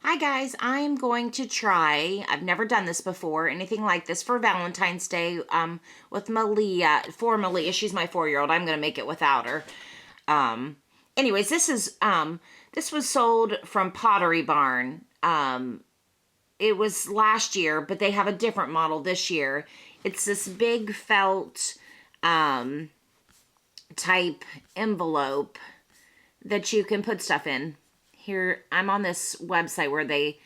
Hi guys, I'm going to try, I've never done this before, anything like this for Valentine's Day, with Malia, for Malia, she's my 4-year-old, I'm going to make it without her. Anyways, this was sold from Pottery Barn. It was last year, but they have a different model this year. It's this big felt, type envelope that you can put stuff in. Here, I'm on this website where they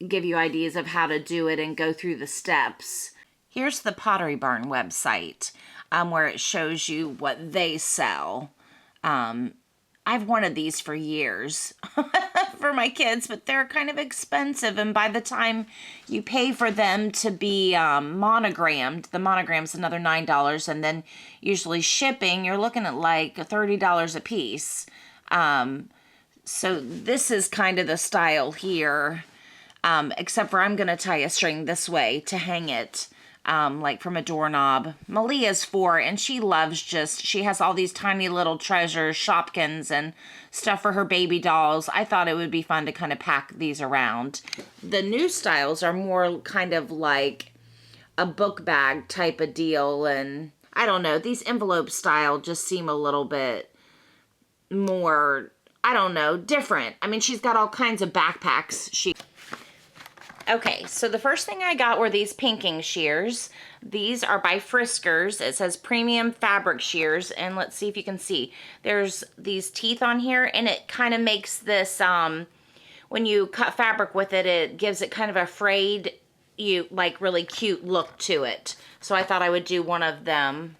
give you ideas of how to do it and go through the steps. Here's the Pottery Barn website, where it shows you what they sell. I've wanted these for years for my kids, but they're kind of expensive. And by the time you pay for them to be monogrammed, the monogram's another $9. And then usually shipping, you're looking at like $30 a piece. So this is kind of the style here, except for I'm going to tie a string this way to hang it, like from a doorknob. Malia's 4, and she loves she has all these tiny little treasures, Shopkins, and stuff for her baby dolls. I thought it would be fun to kind of pack these around. The new styles are more kind of like a book bag type of deal, and I don't know, these envelope style just seem a little bit more, I don't know, different. I mean, she's got all kinds of backpacks. Okay, so the first thing I got were these pinking shears. These are by Friskers. It says premium fabric shears, and let's see if you can see. There's these teeth on here, and it kind of makes this, when you cut fabric with it, it gives it kind of a frayed, like really cute look to it. So I thought I would do one of them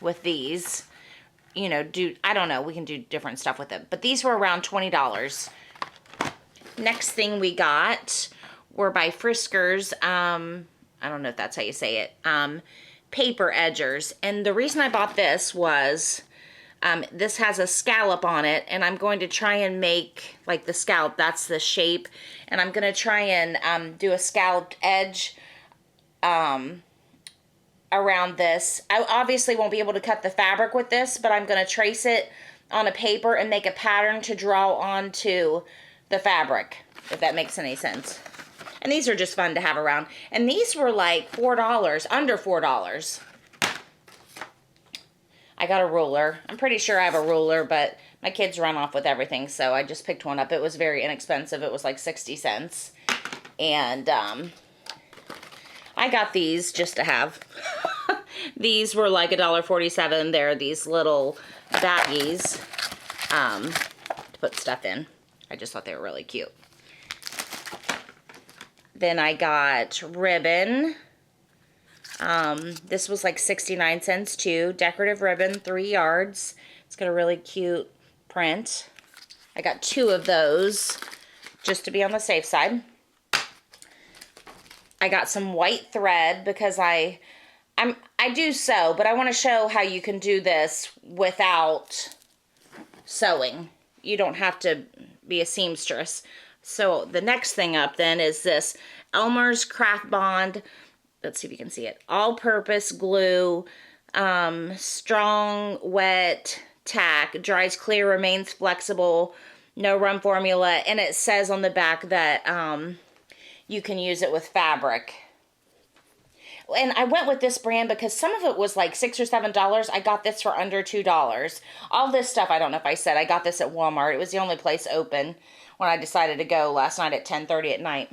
with these. You know, I don't know, we can do different stuff with it. But these were around $20. Next thing we got were by Friskers, I don't know if that's how you say it, paper edgers. And the reason I bought this was, this has a scallop on it, and I'm going to try and make, like the scallop, that's the shape. And I'm going to try and do a scalloped edge, around this. I obviously won't be able to cut the fabric with this, but I'm going to trace it on a paper and make a pattern to draw onto the fabric, if that makes any sense. And these are just fun to have around. And these were like $4, under $4. I got a ruler. I'm pretty sure I have a ruler, but my kids run off with everything, so I just picked one up. It was very inexpensive. It was like 60 cents. And I got these just to have. These were like $1.47. They're these little baggies to put stuff in. I just thought they were really cute. Then I got ribbon. This was like 69 cents too. Decorative ribbon, 3 yards. It's got a really cute print. I got 2 of those just to be on the safe side. I got some white thread because I do sew, but I want to show how you can do this without sewing. You don't have to be a seamstress. So the next thing up then is this Elmer's Craft Bond. Let's see if you can see it. All-purpose glue, strong, wet tack, dries clear, remains flexible, no run formula, and it says on the back that you can use it with fabric. And I went with this brand because some of it was like $6 or $7. I got this for under $2. All this stuff, I don't know if I said, I got this at Walmart. It was the only place open when I decided to go last night at 10:30 at night.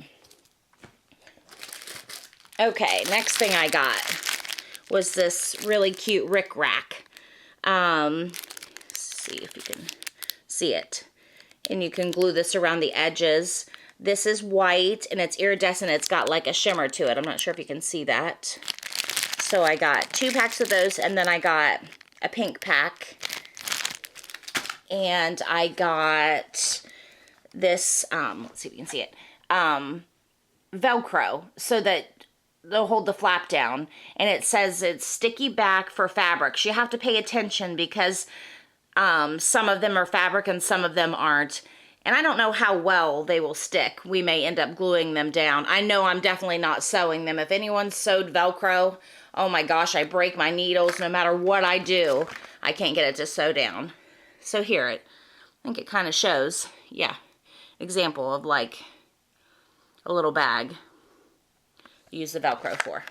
Okay, next thing I got was this really cute rickrack. Let's see if you can see it. And you can glue this around the edges. This is white, and it's iridescent. It's got like a shimmer to it. I'm not sure if you can see that. So I got 2 packs of those, and then I got a pink pack. And I got this, let's see if you can see it, Velcro, so that they'll hold the flap down. And it says it's sticky back for fabrics. You have to pay attention because some of them are fabric and some of them aren't. And I don't know how well they will stick. We may end up gluing them down. I know I'm definitely not sewing them. If anyone's sewed Velcro, oh my gosh, I break my needles. No matter what I do, I can't get it to sew down. So here, I think it kind of shows, yeah, example of like a little bag. Use the Velcro for.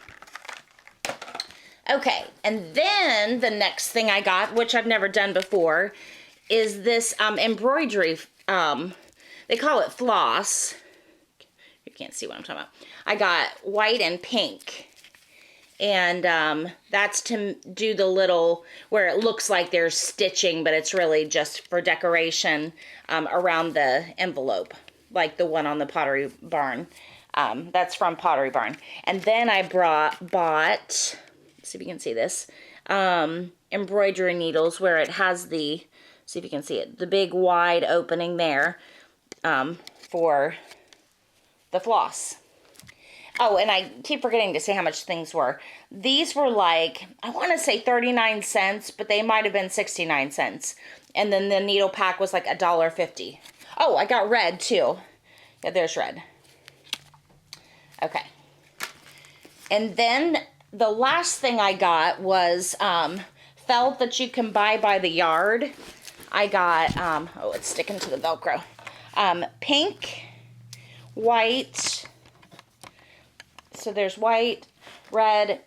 Okay, and then the next thing I got, which I've never done before, is this embroidery. They call it floss. You can't see what I'm talking about. I got white and pink. And that's to do the little, where it looks like there's stitching, but it's really just for decoration around the envelope, like the one on the Pottery Barn. That's from Pottery Barn. And then I bought, see if you can see this, embroidery needles where it has the, see if you can see it, the big wide opening there for the floss. Oh, and I keep forgetting to say how much things were. These were like, I want to say 39 cents, but they might have been 69 cents. And then the needle pack was like $1.50. Oh, I got red too. Yeah, there's red. Okay. And then the last thing I got was felt that you can buy by the yard. I got, oh, it's sticking to the Velcro. Pink, white. So there's white, red,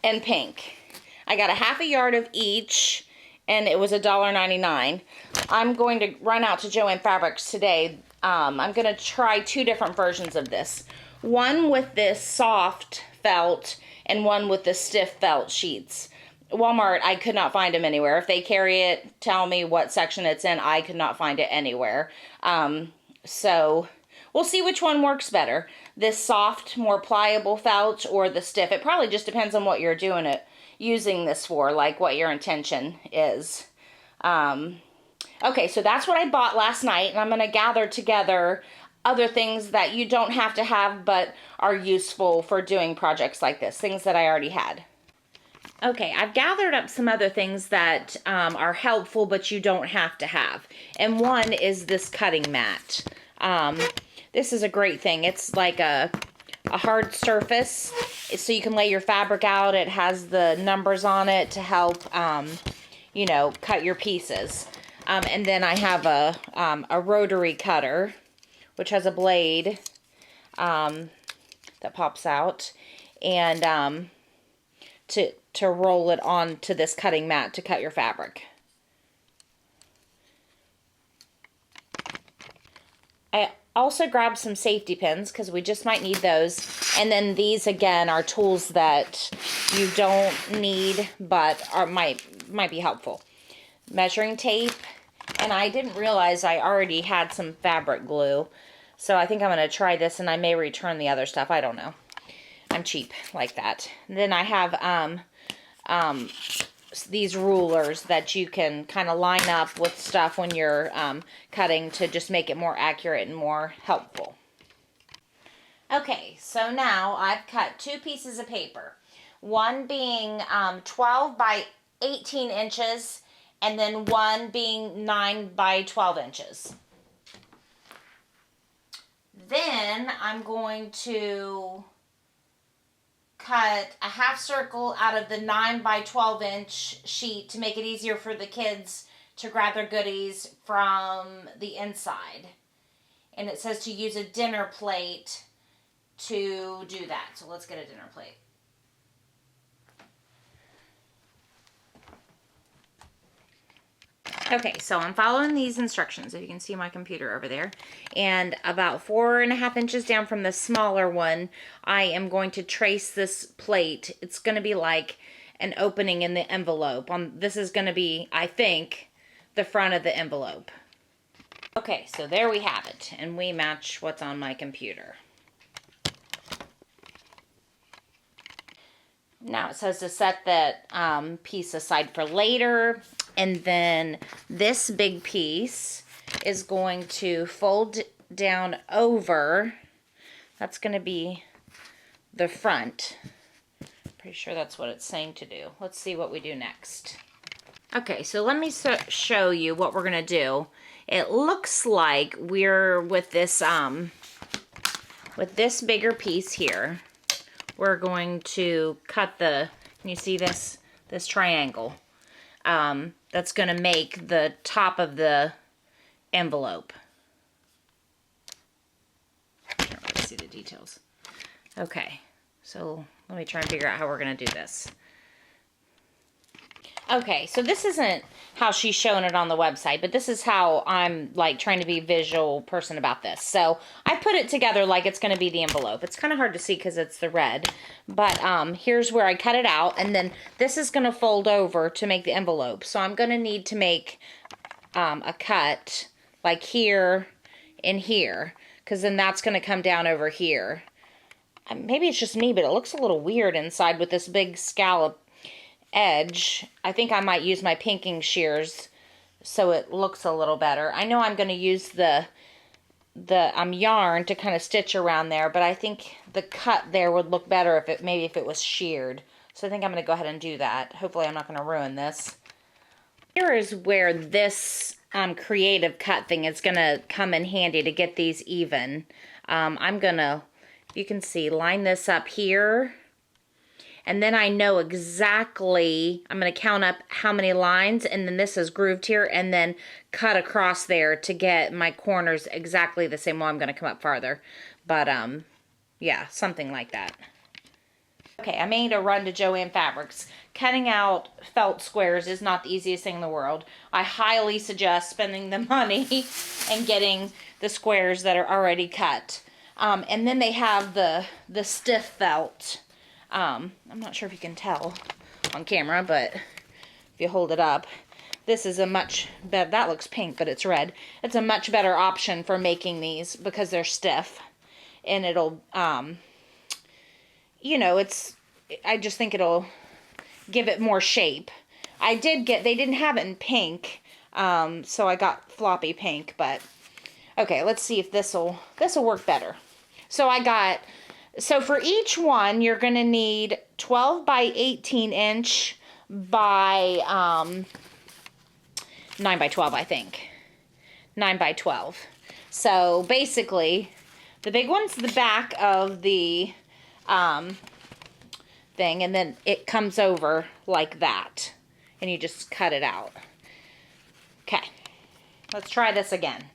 and pink. I got a half a yard of each, and it was $1.99. I'm going to run out to Joann Fabrics today. I'm going to try 2 different versions of this. One with this soft felt, and one with the stiff felt sheets. Walmart, I could not find them anywhere. If they carry it, tell me what section it's in. I could not find it anywhere. So we'll see which one works better. This soft, more pliable felt or the stiff. It probably just depends on what you're doing it, using this for, like what your intention is. Okay, so that's what I bought last night, and I'm going to gather together other things that you don't have to have but are useful for doing projects like this, things that I already had. Okay, I've gathered up some other things that are helpful but you don't have to have. And one is this cutting mat. This is a great thing. It's like a hard surface, so you can lay your fabric out. It has the numbers on it to help, you know, cut your pieces. And then I have a rotary cutter, which has a blade that pops out, and to roll it onto this cutting mat to cut your fabric. I also grabbed some safety pins because we just might need those. And then these again are tools that you don't need but might be helpful. Measuring tape, and I didn't realize I already had some fabric glue. So I think I'm going to try this, and I may return the other stuff. I don't know. I'm cheap like that. And then I have these rulers that you can kind of line up with stuff when you're cutting to just make it more accurate and more helpful. Okay, so now I've cut 2 pieces of paper. One being 12 by 18 inches, and then one being 9 by 12 inches. Then I'm going to cut a half circle out of the 9 by 12 inch sheet to make it easier for the kids to grab their goodies from the inside. And it says to use a dinner plate to do that. So let's get a dinner plate. Okay, so I'm following these instructions, if you can see my computer over there. And about 4.5 inches down from the smaller one, I am going to trace this plate. It's going to be like an opening in the envelope. This is going to be, I think, the front of the envelope. Okay, so there we have it. And we match what's on my computer. Now it says to set that piece aside for later. And then this big piece is going to fold down over. That's going to be the front. Pretty sure that's what it's saying to do. Let's see what we do next. Okay, so let me show you what we're going to do. It looks like we're with this bigger piece here. We're going to cut can you see this triangle? That's going to make the top of the envelope. Can't really see the details. Okay, so let me try and figure out how we're going to do this. Okay, so this isn't how she's showing it on the website, but this is how I'm like trying to be a visual person about this. So I put it together like it's going to be the envelope. It's kind of hard to see because it's the red, but here's where I cut it out, and then this is going to fold over to make the envelope. So I'm going to need to make a cut like here and here, because then that's going to come down over here. Maybe it's just me, but it looks a little weird inside with this big scallop edge. I think I might use my pinking shears so it looks a little better. I know I'm going to use the yarn to kind of stitch around there, but I think the cut there would look better if it was sheared. So I think I'm going to go ahead and do that. Hopefully I'm not going to ruin this. Here is where this creative cut thing is going to come in handy to get these even. I'm going to, you can see, line this up here. And then I know exactly, I'm going to count up how many lines, and then this is grooved here, and then cut across there to get my corners exactly the same. Well, I'm going to come up farther, but yeah, something like that. Okay, I made a run to Joann Fabrics. Cutting out felt squares is not the easiest thing in the world. I highly suggest spending the money and getting the squares that are already cut. And then they have the stiff felt. I'm not sure if you can tell on camera, but if you hold it up, this is a much better, that looks pink, but it's red. It's a much better option for making these because they're stiff, and it'll, you know, I just think it'll give it more shape. They didn't have it in pink, so I got floppy pink, but okay, let's see if this'll work better. So for each one, you're going to need 12 by 18 inch by 9 by 12, I think. 9 by 12. So basically, the big one's the back of the thing, and then it comes over like that, and you just cut it out. Okay, let's try this again.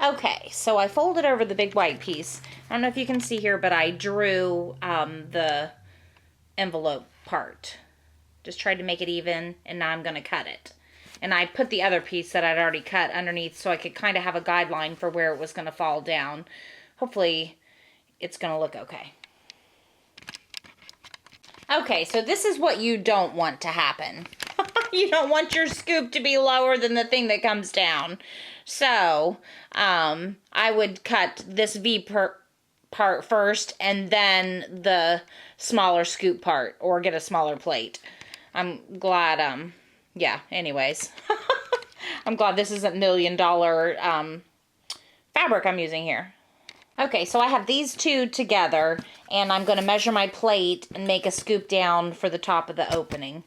Okay, so I folded over the big white piece. I don't know if you can see here, but I drew the envelope part. Just tried to make it even, and now I'm going to cut it. And I put the other piece that I'd already cut underneath so I could kind of have a guideline for where it was going to fall down. Hopefully, it's going to look okay. Okay, so this is what you don't want to happen. You don't want your scoop to be lower than the thing that comes down. So, I would cut this V part first and then the smaller scoop part, or get a smaller plate. I'm glad, yeah, anyways. I'm glad this isn't $1 million fabric I'm using here. Okay, so I have these two together, and I'm going to measure my plate and make a scoop down for the top of the opening.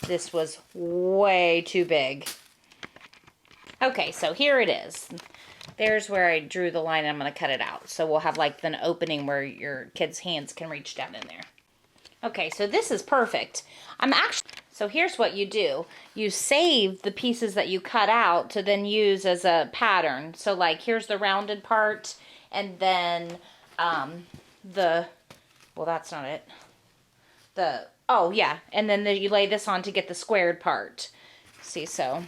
This was way too big. Okay, so here it is. There's where I drew the line, and I'm going to cut it out. So we'll have like an opening where your kids' hands can reach down in there. Okay, so this is perfect. So here's what you do. You save the pieces that you cut out to then use as a pattern. So like here's the rounded part, and then well, that's not it. Oh yeah, and then you lay this on to get the squared part. See, so.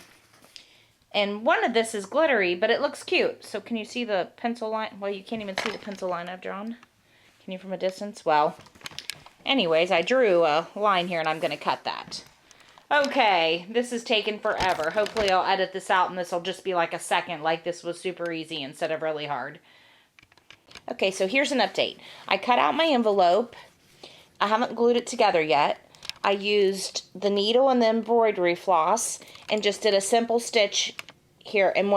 And one of this is glittery, but it looks cute. So can you see the pencil line? Well, you can't even see the pencil line I've drawn. Can you from a distance? Well, anyways, I drew a line here, and I'm going to cut that. Okay, this is taking forever. Hopefully I'll edit this out, and this will just be like a second, like this was super easy instead of really hard. Okay, so here's an update. I cut out my envelope. I haven't glued it together yet. I used the needle and the embroidery floss and just did a simple stitch here and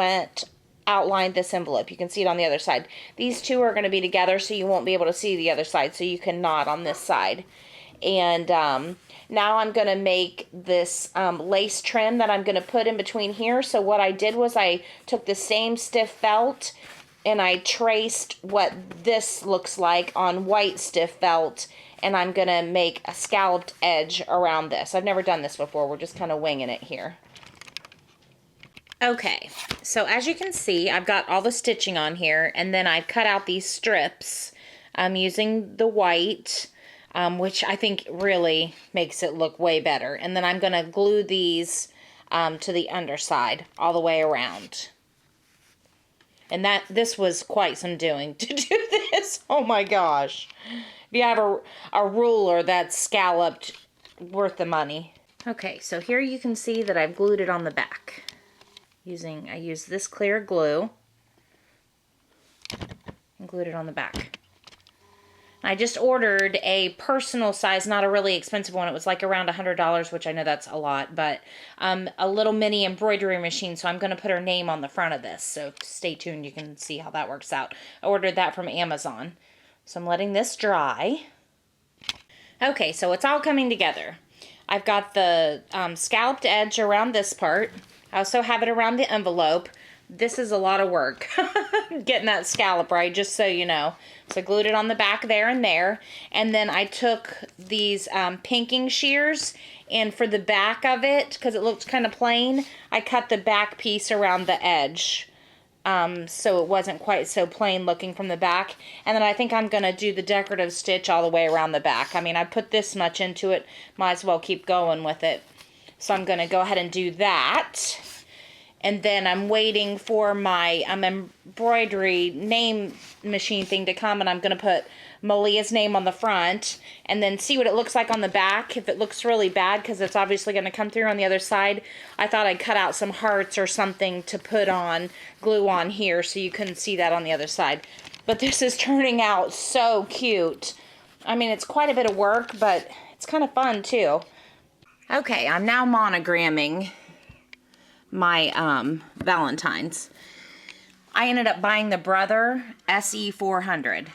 outlined this envelope. You can see it on the other side. These two are going to be together, so you won't be able to see the other side, so you can knot on this side. And now I'm going to make this lace trim that I'm going to put in between here. So what I did was I took the same stiff felt and I traced what this looks like on white stiff felt, and I'm going to make a scalloped edge around this. I've never done this before. We're just kind of winging it here. Okay, so as you can see, I've got all the stitching on here, and then I've cut out these strips using the white, which I think really makes it look way better. And then I'm going to glue these to the underside all the way around. And this was quite some doing to do this. Oh my gosh. If you have a ruler that's scalloped, worth the money. Okay, so here you can see that I've glued it on the back. I used this clear glue and glued it on the back. I just ordered a personal size, not a really expensive one. It was like around $100, which I know that's a lot, but a little mini embroidery machine, so I'm going to put her name on the front of this. So stay tuned, you can see how that works out. I ordered that from Amazon. So I'm letting this dry. Okay, so it's all coming together. I've got the scalloped edge around this part. I also have it around the envelope. This is a lot of work, getting that scallop right, just so you know. So I glued it on the back there and there. And then I took these pinking shears, and for the back of it, because it looked kind of plain, I cut the back piece around the edge. So it wasn't quite so plain looking from the back. And then I think I'm going to do the decorative stitch all the way around the back. I mean, I put this much into it, might as well keep going with it. So I'm going to go ahead and do that. And then I'm waiting for my embroidery name machine thing to come, and I'm going to put Malia's name on the front and then see what it looks like on the back. If it looks really bad, because it's obviously going to come through on the other side, I thought I'd cut out some hearts or something to put on, glue on here, so you couldn't see that on the other side. But this is turning out so cute. I mean, it's quite a bit of work, but it's kind of fun too. Okay, I'm now monogramming my Valentines. I ended up buying the Brother SE400.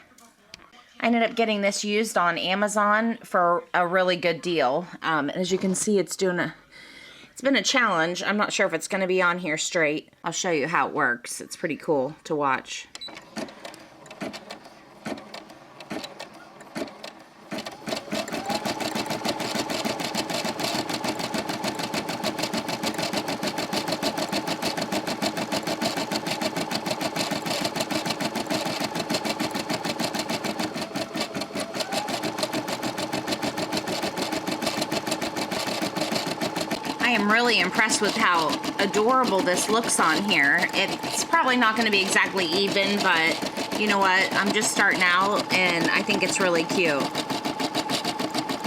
I ended up getting this used on Amazon for a really good deal. As you can see, it's been a challenge. I'm not sure if it's going to be on here straight. I'll show you how it works. It's pretty cool to watch. I am really impressed with how adorable this looks on here. It's probably not going to be exactly even, but you know what? I'm just starting out and I think it's really cute.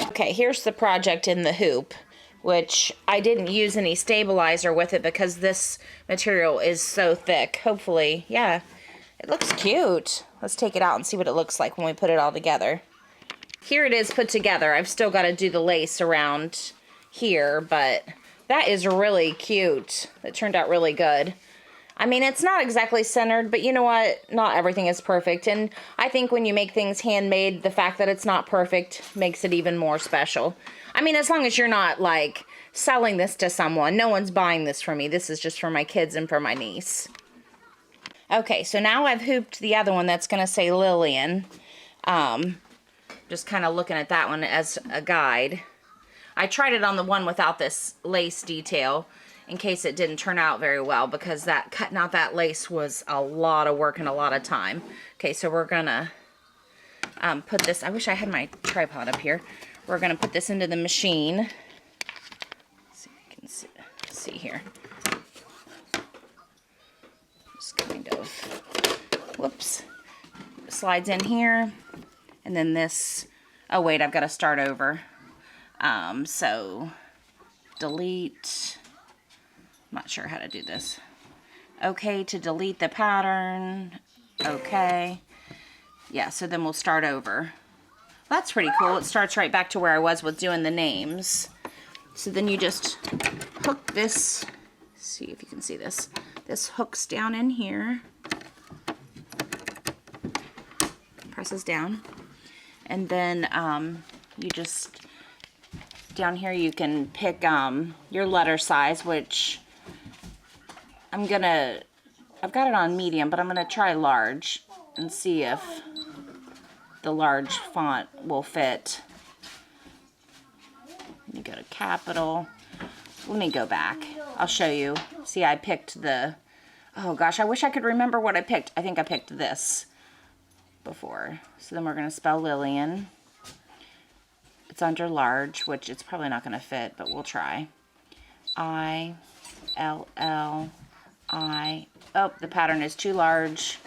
Okay, here's the project in the hoop, which I didn't use any stabilizer with it because this material is so thick. Hopefully, yeah, it looks cute. Let's take it out and see what it looks like when we put it all together. Here it is put together. I've still got to do the lace around here, but that is really cute. It turned out really good. I mean, it's not exactly centered, but you know what? Not everything is perfect. And I think when you make things handmade, the fact that it's not perfect makes it even more special. I mean, as long as you're not, like, selling this to someone. No one's buying this for me. This is just for my kids and for my niece. Okay, so now I've hooped the other one that's going to say Lillian. Just kind of looking at that one as a guide. I tried it on the one without this lace detail in case it didn't turn out very well, because cutting out that lace was a lot of work and a lot of time. Okay, so we're gonna put this, I wish I had my tripod up here. We're gonna put this into the machine. Let's see if you can see here. Just kind of, whoops, slides in here, and then this, oh wait, I've got to start over. So delete, I'm not sure how to do this. Okay to delete the pattern. Okay. Yeah, so then we'll start over. That's pretty cool. It starts right back to where I was with doing the names. So then you just hook this, see if you can see this. This hooks down in here. Presses down. And then you just, down here you can pick your letter size, which I've got it on medium, but I'm gonna try large and see if the large font will fit. You go to capital. Let me go back. I'll show you. See, I picked the, oh gosh, I wish I could remember what I picked. I think I picked this before. So then we're going to spell Lillian. It's under large, which it's probably not going to fit, but we'll try. I-L-L-I. Oh, the pattern is too large.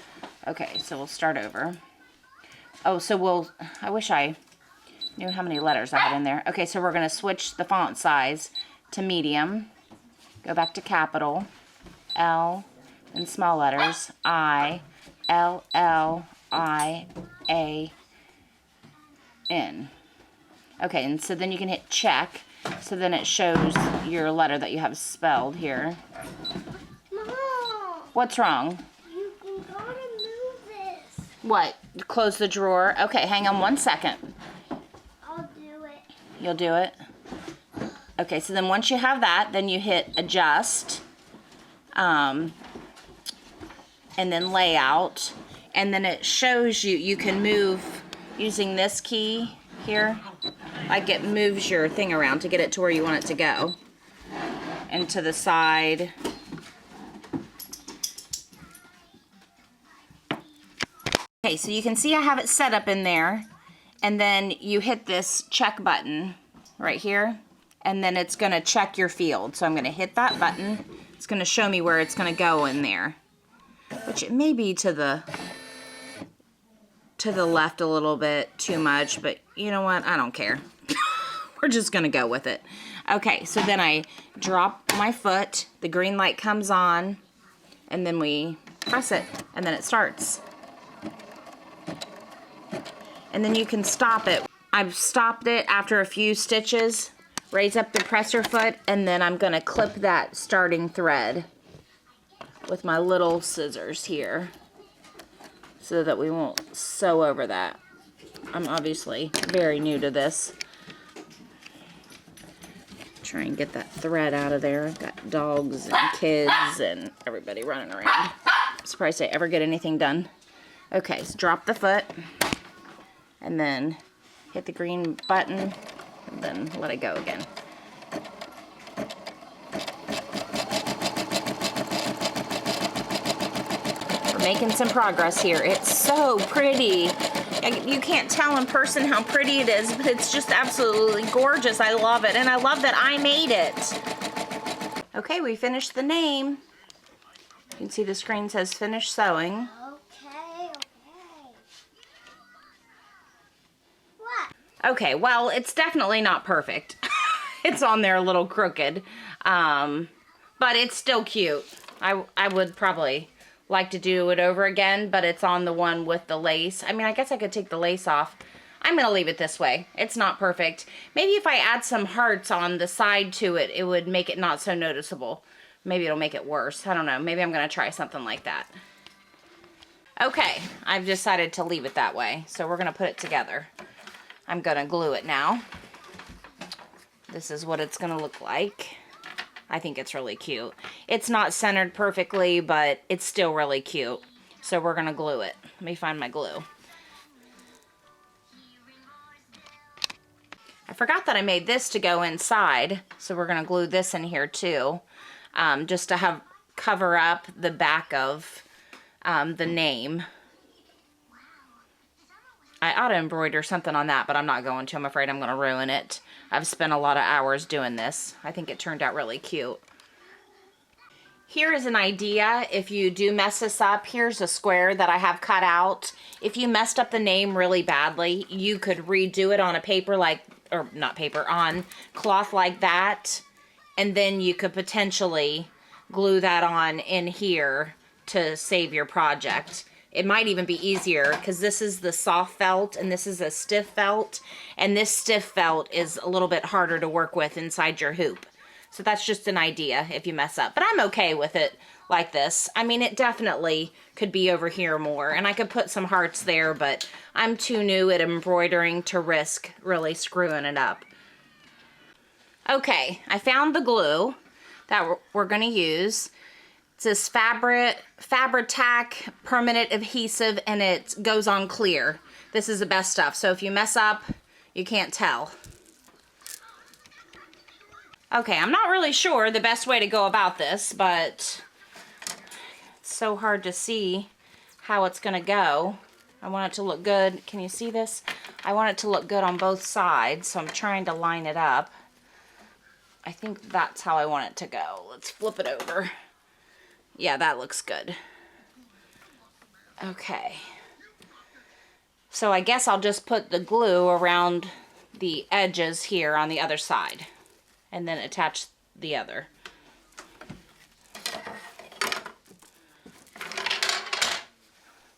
Okay, so we'll start over. Oh, so I wish I knew how many letters I had in there. Okay, so we're going to switch the font size to medium. Go back to capital. L in small letters. I-L-L-I-A-N. Okay, and so then you can hit check. So then it shows your letter that you have spelled here. Mom, what's wrong? You gotta move this. What? Close the drawer? Okay, hang on 1 second. I'll do it. You'll do it? Okay, so then once you have that, then you hit adjust. And then layout. And then it shows you can move using this key here. Like it moves your thing around to get it to where you want it to go. And to the side. Okay, so you can see I have it set up in there. And then you hit this check button right here. And then it's going to check your field. So I'm going to hit that button. It's going to show me where it's going to go in there. Which it may be to the left a little bit too much, but you know what? I don't care. We're just going to go with it. Okay, so then I drop my foot, the green light comes on, and then we press it, and then it starts. And then you can stop it. I've stopped it after a few stitches, raise up the presser foot, and then I'm going to clip that starting thread with my little scissors here so that we won't sew over that. I'm obviously very new to this. Try and get that thread out of there. I've got dogs and kids and everybody running around. I'm surprised I ever get anything done. Okay, so drop the foot and then hit the green button and then let it go again. We're making some progress here. It's so pretty. You can't tell in person how pretty it is, but it's just absolutely gorgeous. I love it, and I love that I made it. Okay, we finished the name. You can see the screen says finish sewing. Okay. What? Okay, well, it's definitely not perfect. It's on there a little crooked, but it's still cute. I would probably like to do it over again, but it's on the one with the lace. I mean, I guess I could take the lace off. I'm gonna leave it this way. It's not perfect. Maybe if I add some hearts on the side to it, it would make it not so noticeable. Maybe it'll make it worse. I don't know. Maybe I'm gonna try something like that. Okay, I've decided to leave it that way. So we're gonna put it together. I'm gonna glue it now. This is what it's gonna look like. I think it's really cute. It's not centered perfectly, but it's still really cute. So we're gonna glue it. Let me find my glue. I forgot that I made this to go inside, so we're gonna glue this in here too, just to cover up the back of the name. I ought to embroider something on that, but I'm not going to. I'm afraid I'm going to ruin it. I've spent a lot of hours doing this. I think it turned out really cute. Here is an idea if you do mess this up. Here's a square that I have cut out. If you messed up the name really badly, you could redo it on a paper on cloth like that, and then you could potentially glue that on in here to save your project. It might even be easier because this is the soft felt and this is a stiff felt, and this stiff felt is a little bit harder to work with inside your hoop. So that's just an idea if you mess up, but I'm okay with it like this. I mean, it definitely could be over here more, and I could put some hearts there, but I'm too new at embroidering to risk really screwing it up. Okay, I found the glue that we're going to use. It's this Fabri-Tac permanent adhesive, and it goes on clear. This is the best stuff, so if you mess up, you can't tell. Okay, I'm not really sure the best way to go about this, but it's so hard to see how it's gonna go. I want it to look good. Can you see this? I want it to look good on both sides, so I'm trying to line it up. I think that's how I want it to go. Let's flip it over. Yeah, that looks good. Okay. So I guess I'll just put the glue around the edges here on the other side and then attach the other.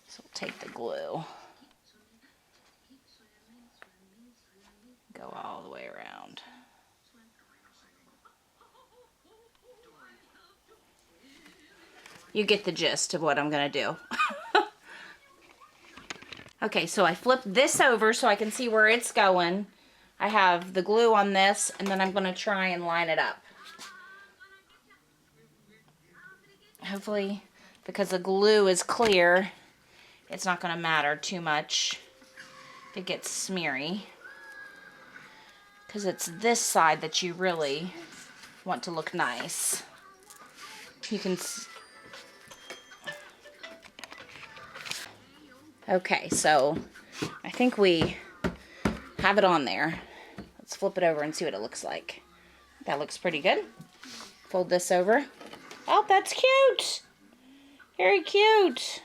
So we'll take the glue, go all the way around. You get the gist of what I'm gonna do. Okay, so I flipped this over so I can see where it's going. I have the glue on this, and then I'm going to try and line it up. Hopefully, because the glue is clear, it's not going to matter too much if it gets smeary. Because it's this side that you really want to look nice. You can... Okay, so I think we have it on there. Let's flip it over and see what it looks like. That looks pretty good. Fold this over. Oh, that's cute. Very cute.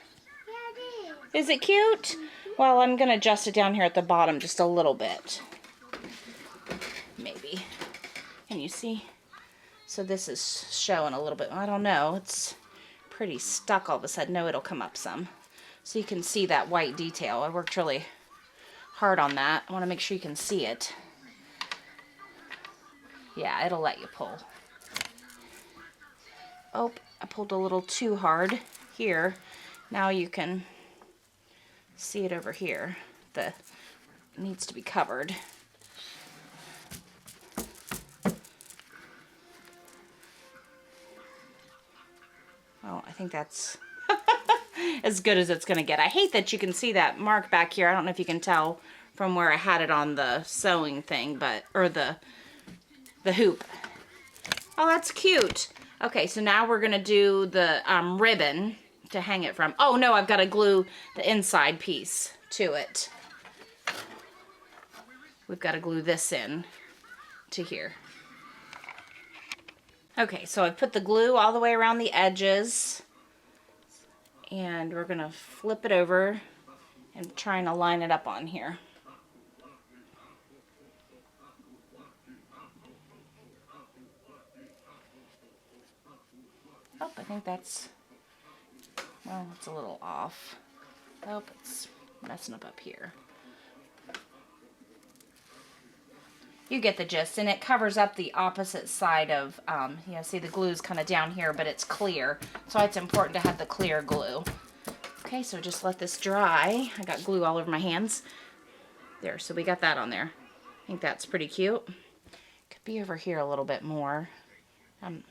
Yeah, it Is it cute? Well, I'm going to adjust it down here at the bottom just a little bit. Maybe. Can you see? So this is showing a little bit. I don't know. It's pretty stuck all of a sudden. No, it'll come up some. So you can see that white detail. I worked really hard on that. I want to make sure you can see it. Yeah, it'll let you pull. Oh, I pulled a little too hard here. Now you can see it over here. It needs to be covered. Oh, I think that's as good as it's going to get. I hate that you can see that mark back here. I don't know if you can tell from where I had it on the sewing thing, but, or the hoop. Oh, that's cute. Okay, so now we're going to do the ribbon to hang it from. Oh, no, I've got to glue the inside piece to it. We've got to glue this in to here. Okay, so I've put the glue all the way around the edges. And we're going to flip it over and trying to line it up on here. Oh, I think that's, well, it's a little off. Oh, it's messing up here. You get the gist, and it covers up the opposite side of, you know, see the glue's kind of down here, but it's clear. So it's important to have the clear glue. Okay, so just let this dry. I got glue all over my hands. There, so we got that on there. I think that's pretty cute. Could be over here a little bit more. I'm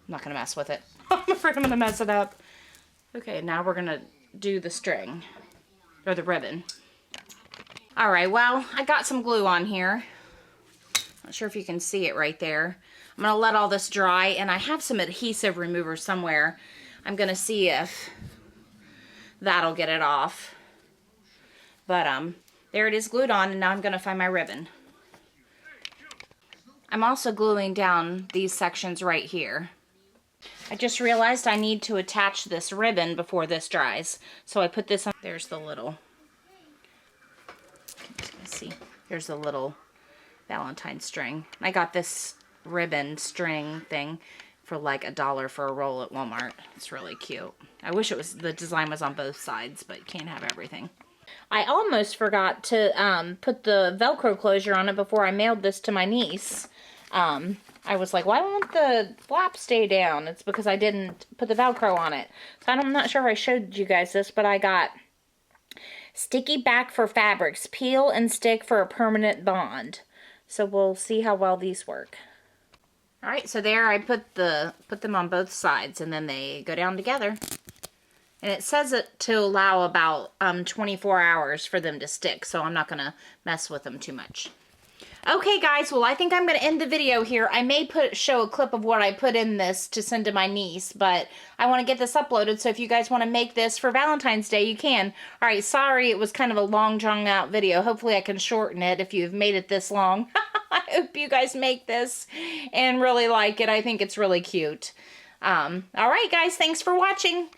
not going to mess with it. I'm afraid I'm going to mess it up. Okay, now we're going to do the string, or the ribbon. Alright, well, I got some glue on here. Not sure if you can see it right there. I'm going to let all this dry, and I have some adhesive remover somewhere. I'm going to see if that'll get it off. But, there it is glued on, and now I'm going to find my ribbon. I'm also gluing down these sections right here. I just realized I need to attach this ribbon before this dries. So I put this on. There's the little... See, here's a little Valentines string. I got this ribbon string thing for like $1 for a roll at Walmart. It's really cute. I wish it was, the design was on both sides, but you can't have everything. I almost forgot to put the Velcro closure on it before I mailed this to my niece. I was like, why won't the flap stay down? It's because I didn't put the Velcro on it. So I'm not sure if I showed you guys this, but I got Sticky Back for Fabrics. Peel and stick for a permanent bond. So we'll see how well these work. Alright, so there I put them on both sides, and then they go down together. And it says it to allow about 24 hours for them to stick, so I'm not going to mess with them too much. Okay, guys, well, I think I'm going to end the video here. I may show a clip of what I put in this to send to my niece, but I want to get this uploaded, so if you guys want to make this for Valentine's Day, you can. All right, sorry it was kind of a long, drawn-out video. Hopefully I can shorten it if you've made it this long. I hope you guys make this and really like it. I think it's really cute. All right, guys, thanks for watching.